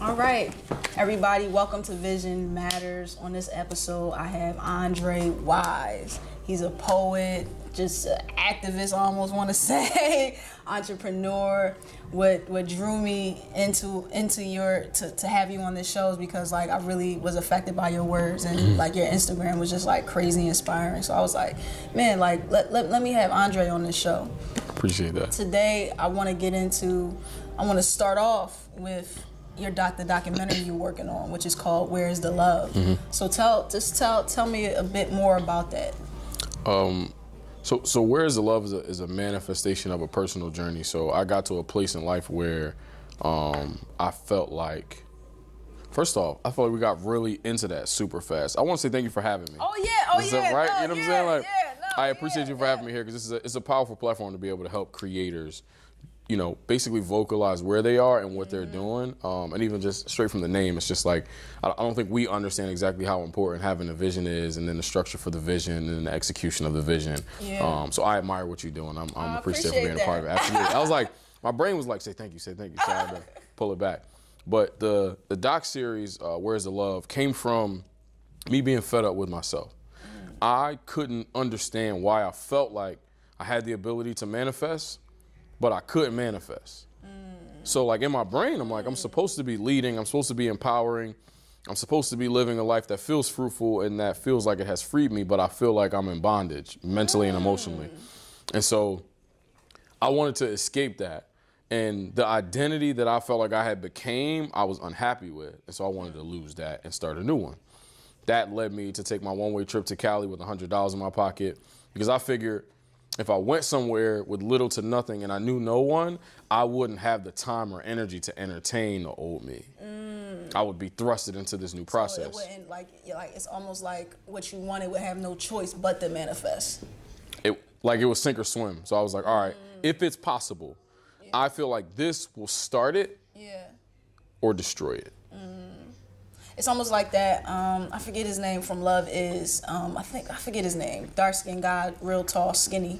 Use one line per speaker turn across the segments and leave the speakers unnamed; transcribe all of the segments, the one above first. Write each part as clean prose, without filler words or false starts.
All right, everybody, welcome to Vision Matters. On this episode, I have Andre Wyze. He's a poet, just an activist, I almost want to say, entrepreneur. What drew me into your to have you on this show is because like I really was affected by your words, and like your Instagram was just like crazy inspiring. So I was like, man, like let me have Andre on this show.
Appreciate that.
Today I want to start off with the documentary you're working on, which is called Where's the Love? So tell me a bit more about that.
So Where's the Love is a manifestation of a personal journey. So I got to a place in life where I felt like, first off, I felt like we got really into that super fast. I want to say thank you for having me.
Oh yeah,
Is that right?
No,
you know what I'm saying? Like, I
I
appreciate you for having me here because it's a powerful platform to be able to help creators, you know, basically vocalize where they are and what they're doing. And even just straight from the name, it's just like, I don't think we understand exactly how important having a vision is, and then the structure for the vision and then the execution of the vision. Yeah. So I admire what you're doing. I'm appreciative for being a part of it. Absolutely. I was like, my brain was like, say thank you. So I had to pull it back. But the doc series, Where's the Love, came from me being fed up with myself. I couldn't understand why I felt like I had the ability to manifest, but I couldn't manifest. So like in my brain, I'm like, I'm supposed to be leading, I'm supposed to be empowering, I'm supposed to be living a life that feels fruitful and that feels like it has freed me, but I feel like I'm in bondage mentally and emotionally. And so I wanted to escape that. And the identity that I felt like I had became, I was unhappy with. And so I wanted to lose that and start a new one. That led me to take my one-way trip to Cali with $100 in my pocket, because I figured if I went somewhere with little to nothing and I knew no one, I wouldn't have the time or energy to entertain the old me. I would be thrusted into this new process.
So it wouldn't, it's almost like what you wanted would have no choice but to manifest.
It was sink or swim. So I was like, all right, if it's possible, I feel like this will start it or destroy it.
It's almost like that. I forget his name from Love Is. I forget his name. Dark skinned guy, real tall, skinny.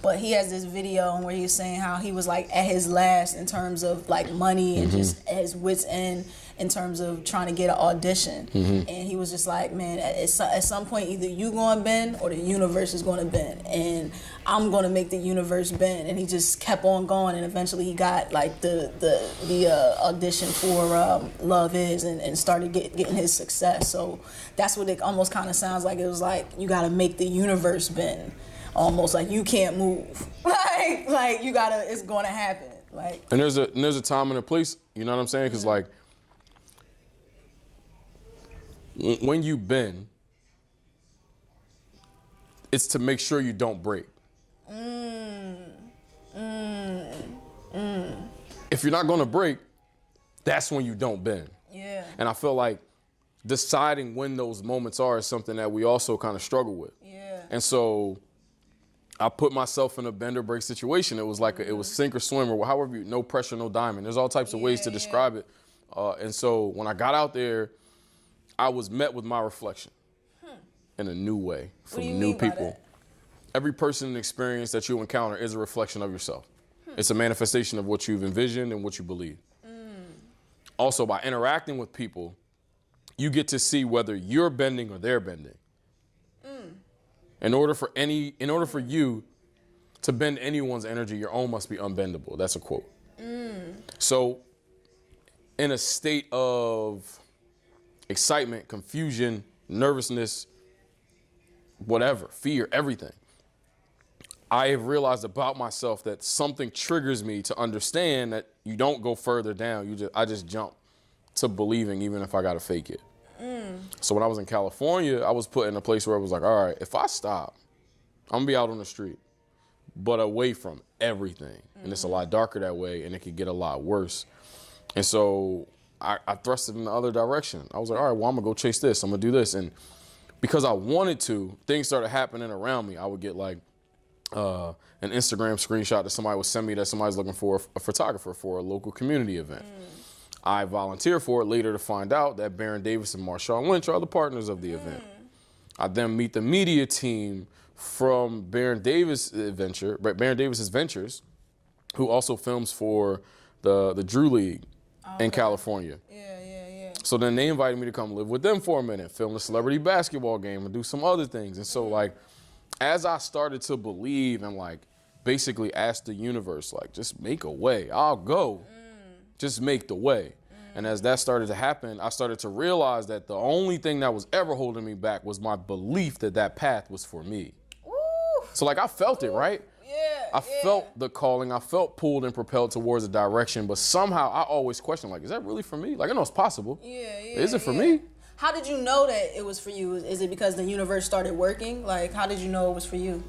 But he has this video where he was saying how he was like at his last in terms of like money and just at his wits end in terms of trying to get an audition. And he was just like, man, at some point either you going to bend or the universe is going to bend, and I'm going to make the universe bend. And he just kept on going, and eventually he got like the audition for Love Is and started getting his success. So that's what it almost kind of sounds like. It was like you got to make the universe bend. Almost like you can't move, like you gotta. It's going to happen. Like,
and there's a time and a place. You know what I'm saying? Because like when you bend, it's to make sure you don't break. If you're not going to break, that's when you don't bend.
Yeah.
And I feel like deciding when those moments are is something that we also kind of struggle with.
Yeah.
And so I put myself in a bend or break situation. It was like it was sink or swim, or however no pressure, no diamond. There's all types of ways to describe it. And so when I got out there, I was met with my reflection in a new way from new people. Every person and experience that you encounter is a reflection of yourself. It's a manifestation of what you've envisioned and what you believe. Also, by interacting with people, you get to see whether you're bending or they're bending. In order for you to bend anyone's energy, your own must be unbendable. That's a quote. So in a state of excitement, confusion, nervousness, whatever, fear, everything, I have realized about myself that something triggers me to understand that you don't go further down. I just jump to believing, even if I got to fake it. So when I was in California, I was put in a place where it was like, all right, if I stop, I'm gonna be out on the street, but away from everything. And it's a lot darker that way, and it could get a lot worse. And so I thrusted in the other direction. I was like, all right, well, I'm gonna go chase this. I'm gonna do this. And because I wanted to, things started happening around me. I would get like an Instagram screenshot that somebody would send me that somebody's looking for a photographer for a local community event. I volunteered for it later to find out that Baron Davis and Marshawn Lynch are the partners of the event. I then meet the media team from Baron Davis's Ventures, who also films for the Drew League in California. So then they invited me to come live with them for a minute, film a celebrity basketball game and do some other things. And so like, as I started to believe and like basically ask the universe, like, just make a way, I'll go, just make the way. And as that started to happen, I started to realize that the only thing that was ever holding me back was my belief that that path was for me.
Ooh.
So like, I felt it, right?
Yeah.
I felt the calling. I felt pulled and propelled towards a direction, but somehow I always question, like, is that really for me? Like, I know it's possible.
Yeah.
Is it for me?
How did you know that it was for you? Is it because the universe started working? Like, how did you know it was for you?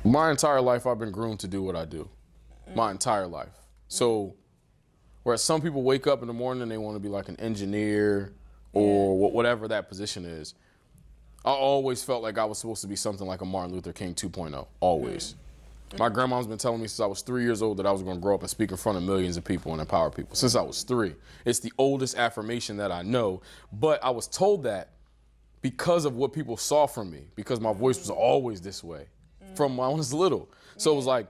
My entire life, I've been groomed to do what I do. My entire life. So, whereas some people wake up in the morning and they want to be like an engineer or whatever that position is, I always felt like I was supposed to be something like a Martin Luther King 2.0, always. My grandma's been telling me since I was 3 years old that I was going to grow up and speak in front of millions of people and empower people since I was 3. It's the oldest affirmation that I know, but I was told that because of what people saw from me, because my voice was always this way from when I was little. So it was like,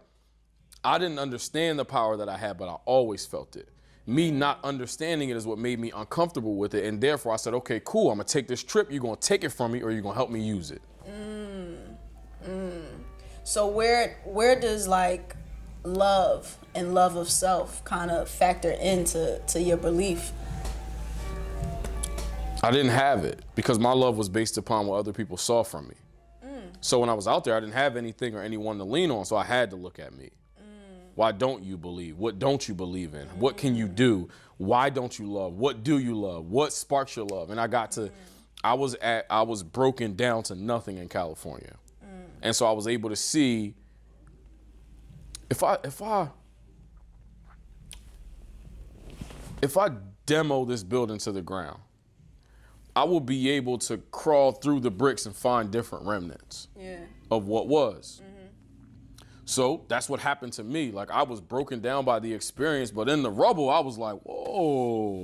I didn't understand the power that I had, but I always felt it. Me not understanding it is what made me uncomfortable with it, and therefore I said, okay, cool, I'm gonna take this trip, you're gonna take it from me or you're gonna help me use it.
So where does like love and love of self kind of factor into your belief?
I didn't have it because my love was based upon what other people saw from me. So when I was out there, I didn't have anything or anyone to lean on, so I had to look at me. Why don't you believe? What don't you believe in? What can you do? Why don't you love? What do you love? What sparks your love? And I was broken down to nothing in California. And so I was able to see if I demo this building to the ground, I will be able to crawl through the bricks and find different remnants of what was. So that's what happened to me. Like, I was broken down by the experience, but in the rubble, I was like, whoa,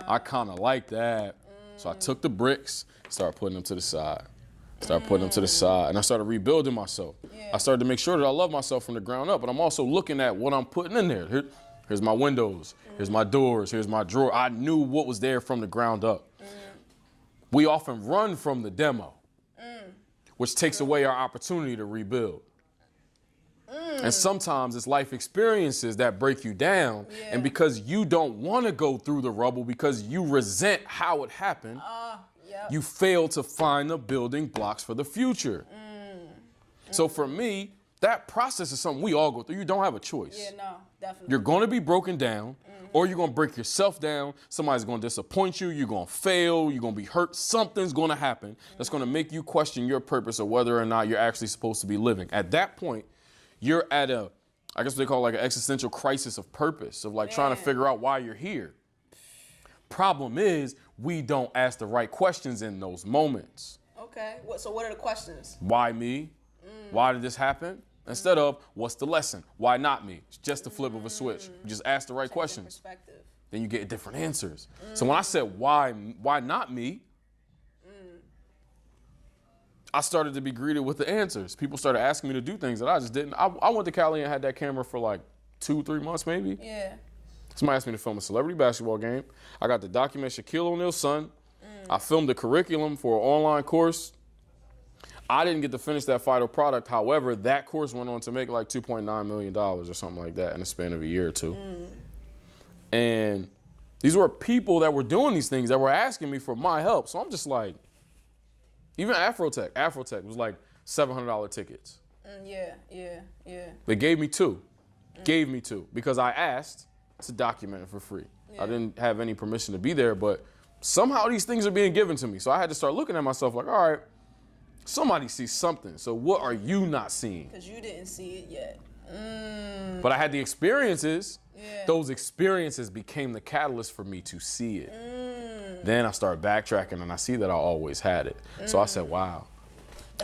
I kind of like that. So I took the bricks, started putting them to the side. And I started rebuilding myself. I started to make sure that I love myself from the ground up, but I'm also looking at what I'm putting in there. Here's my windows, here's my doors, here's my drawer. I knew what was there from the ground up. We often run from the demo, which takes away our opportunity to rebuild. And sometimes it's life experiences that break you down. And because you don't want to go through the rubble because you resent how it happened, you fail to find the building blocks for the future. So for me, that process is something we all go through. You don't have a choice.
Yeah, no, definitely.
You're going to be broken down, or you're going to break yourself down. Somebody's going to disappoint you. You're going to fail. You're going to be hurt. Something's going to happen that's going to make you question your purpose or whether or not you're actually supposed to be living. At that point, you're at I guess what they call like an existential crisis of purpose, of like trying to figure out why you're here. Problem is, we don't ask the right questions in those moments.
Okay, so what are the questions?
Why me? Why did this happen? Instead of, what's the lesson? Why not me? It's just the flip of a switch. You just ask the right questions.
Perspective.
Then you get different answers. So when I said, why not me? I started to be greeted with the answers. People started asking me to do things that I just didn't. I went to Cali and had that camera for like 2-3 months maybe.
Yeah.
Somebody asked me to film a celebrity basketball game. I got to document Shaquille O'Neal's son. I filmed the curriculum for an online course. I didn't get to finish that final product. However, that course went on to make like $2.9 million or something like that in the span of a year or two. And these were people that were doing these things that were asking me for my help. So I'm just like, even Afrotech was like $700 tickets.
Yeah.
They gave me two. Because I asked to document it for free. I didn't have any permission to be there, but somehow these things are being given to me. So I had to start looking at myself like, all right, somebody sees something. So what are you not seeing?
Because you didn't see it yet.
But I had the experiences. Those experiences became the catalyst for me to see it. Then I started backtracking and I see that I always had it. So I said, wow,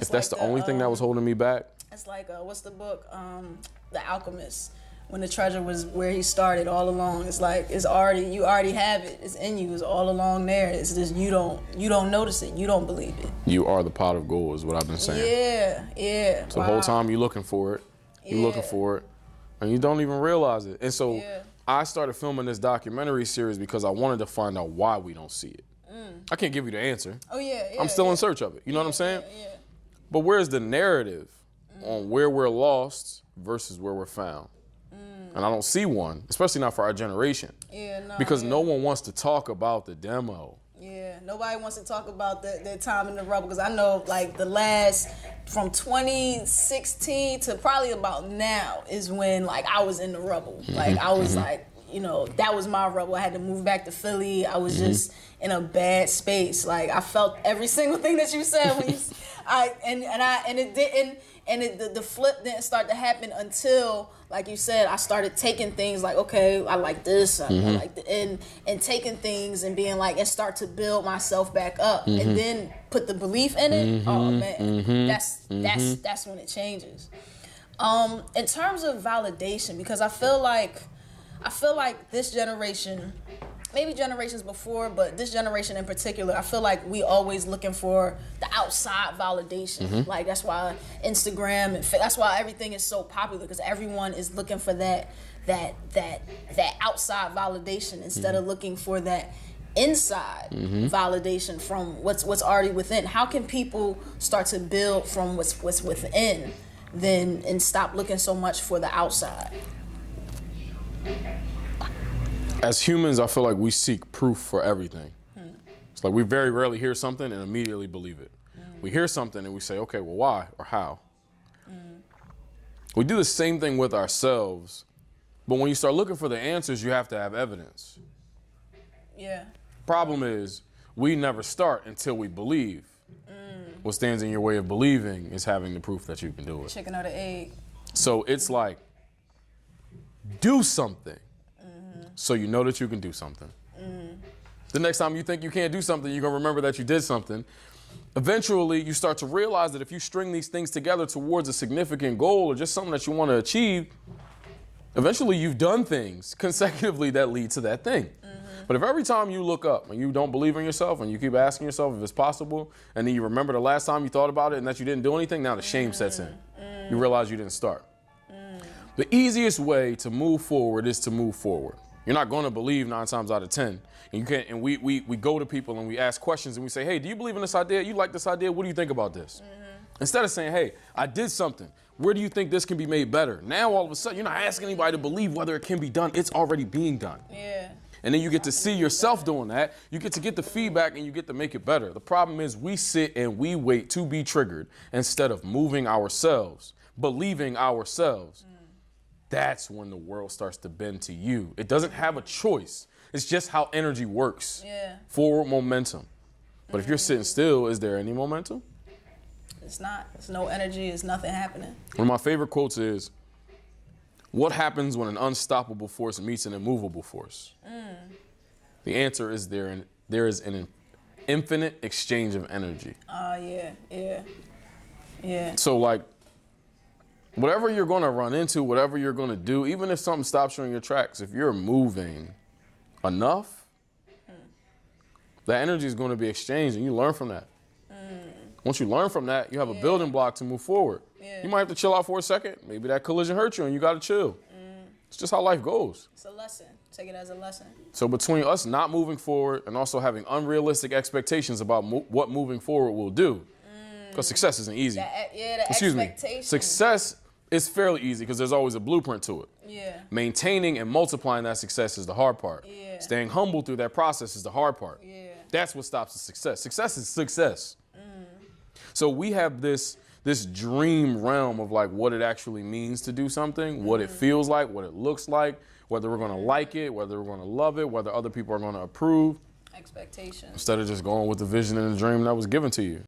if that's the only thing that was holding me back.
It's like, what's the book? The Alchemist. When the treasure was where he started all along. It's like, you already have it. It's in you. It's all along there. It's just you don't notice it. You don't believe it.
You are the pot of gold is what I've been saying.
Yeah.
So the whole time you're looking for it. You're looking for it. And you don't even realize it. And so I started filming this documentary series because I wanted to find out why we don't see it. I can't give you the answer.
Oh, yeah.
I'm still in search of it. You know what I'm saying?
Yeah.
But where's the narrative on where we're lost versus where we're found? And I don't see one, especially not for our generation.
Yeah, no.
Because no one wants to talk about the demo.
Yeah, nobody wants to talk about their time in the rubble, because I know like the last, from 2016 to probably about now is when like I was in the rubble. Like I was like, you know, that was my rubble. I had to move back to Philly. I was just in a bad space. Like I felt every single thing that you said when you, the flip didn't start to happen until, like you said, I started taking things like, okay, I like this, I like and taking things and being like, and start to build myself back up, and then put the belief in it. Oh man, that's when it changes. In terms of validation, because I feel like this generation, maybe generations before, but this generation in particular, I feel like we always looking for the outside validation. Like that's why Instagram and that's why everything is so popular, because everyone is looking for that outside validation instead of looking for that inside validation from what's already within. How can people start to build from what's within then, and stop looking so much for the outside?
As humans, I feel like we seek proof for everything. It's like we very rarely hear something and immediately believe it. We hear something and we say, okay, well, why or how? We do the same thing with ourselves, but when you start looking for the answers, you have to have evidence.
Yeah.
Problem is, we never start until we believe. What stands in your way of believing is having the proof that you can do it.
Chicken or the egg.
So it's like, do something. So you know that you can do something. The next time you think you can't do something, you're gonna remember that you did something. Eventually, you start to realize that if you string these things together towards a significant goal or just something that you want to achieve, eventually you've done things consecutively that lead to that thing. But if every time you look up and you don't believe in yourself and you keep asking yourself if it's possible, and then you remember the last time you thought about it and that you didn't do anything, now the shame sets in. You realize you didn't start. The easiest way to move forward is to move forward. You're not going to believe 9 times out of 10. And you can't. And we go to people and we ask questions and we say, hey, do you believe in this idea? You like this idea? What do you think about this? Instead of saying, hey, I did something. Where do you think this can be made better? Now, all of a sudden, you're not asking anybody to believe whether it can be done. It's already being done.
Yeah.
And then you get to see yourself doing that. You get to get the feedback and you get to make it better. The problem is we sit and we wait to be triggered instead of moving ourselves, believing ourselves. That's when the world starts to bend to you. It doesn't have a choice. It's just how energy works.
Yeah.
Forward momentum. But if you're sitting still, is there any momentum?
It's not. There's no energy. There's nothing happening.
One of my favorite quotes is, what happens when an unstoppable force meets an immovable force? The answer is there is an infinite exchange of energy. Yeah. So like, whatever you're going to run into, whatever you're going to do, even if something stops you in your tracks, if you're moving enough, that energy is going to be exchanged and you learn from that. Once you learn from that, you have a building block to move forward. You might have to chill out for a second. Maybe that collision hurt you and you got to chill. It's just how life goes.
It's a lesson. Take it as a lesson.
So between us not moving forward and also having unrealistic expectations about what moving forward will do, because success isn't easy.
Excuse me.
Success is fairly easy because there's always a blueprint to it.
Yeah.
Maintaining and multiplying that success is the hard part.
Yeah.
Staying humble through that process is the hard part.
Yeah.
That's what stops the success. Success is success. So we have this dream realm of like what it actually means to do something, what it feels like, what it looks like, whether we're going to like it, whether we're going to love it, whether other people are going to approve.
Expectations.
Instead of just going with the vision and the dream that was given to you.